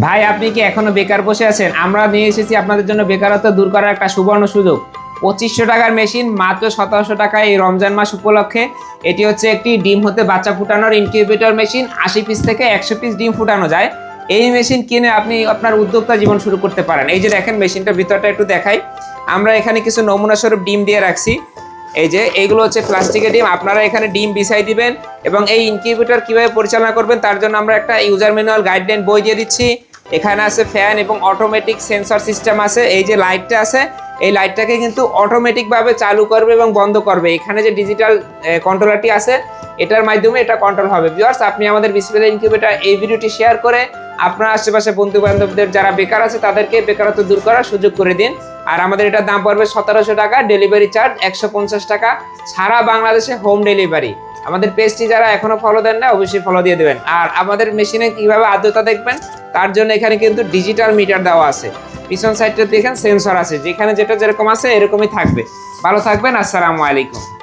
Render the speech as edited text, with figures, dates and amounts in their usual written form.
ভাই আপনি কি এখনো বেকার বসে আছেন? আমরা নিয়ে এসেছি আপনাদের জন্য বেকারত্ব দূর করার একটা সুবর্ণ সুযোগ। 2500 টাকার মেশিন মাত্র 1700 টাকায় এই রমজান মাস উপলক্ষে। এটি হচ্ছে একটি ডিম হতে বাচ্চা ফুটানোর ইনকিউবেটর মেশিন। 80 পিস থেকে 100 পিস ডিম ফুটানো যায়। এই মেশিন কিনে আপনি আপনার উদ্যোক্তা জীবন শুরু করতে পারেন। এই যে দেখেন মেশিনটার ভিতরটা একটু দেখাই। আমরা এখানে কিছু নমুনা স্বরূপ ডিম দিয়ে রাখছি। এই যে এইগুলো হচ্ছে প্লাস্টিকের ডিম। আপনারা এখানে ডিম বিছাই দিবেন এবং এই ইনকিউবেটর কিভাবে পরিচালনা করবেন তার জন্য আমরা একটা ইউজার ম্যানুয়াল গাইডলাইন বই দিয়ে দিচ্ছি। এখানে আছে ফ্যান এবং অটোমেটিক সেন্সর সিস্টেম আছে। এই যে লাইটটা আছে, এই লাইটটাকে কিন্তু অটোমেটিকভাবে চালু করবে এবং বন্ধ করবে। এখানে যে ডিজিটাল কন্ট্রোলারটি আছে এটার মাধ্যমে এটা কন্ট্রোল হবে। ভিউয়ার্স, আপনি আমাদের বিসমিল্লাহ ইনকিউবেটর এই ভিডিওটি শেয়ার করে আপনার আশেপাশে বন্ধু বান্ধবদের যারা বেকার আছে তাদেরকে বেকারত্ব দূর করার সুযোগ করে দিন। আর আমাদের এটার দাম পড়বে 1700 টাকা, ডেলিভারি চার্জ 150 টাকা, সারা বাংলাদেশে হোম ডেলিভারি। আমাদের পেজটি যারা এখনো ফলো দেন না অবশ্যই ফলো দিয়ে দেবেন। আর আমাদের মেশিনে কিভাবে আর্দ্রতা দেখবেন তার জন্য এখানে কিন্তু ডিজিটাল মিটার দেওয়া আছে। পিছন সাইডটা দেখেন সেন্সর আছে, যেখানে যেটা যেরকম আছে এরকমই থাকবে। ভালো থাকবেন, আসসালামু আলাইকুম।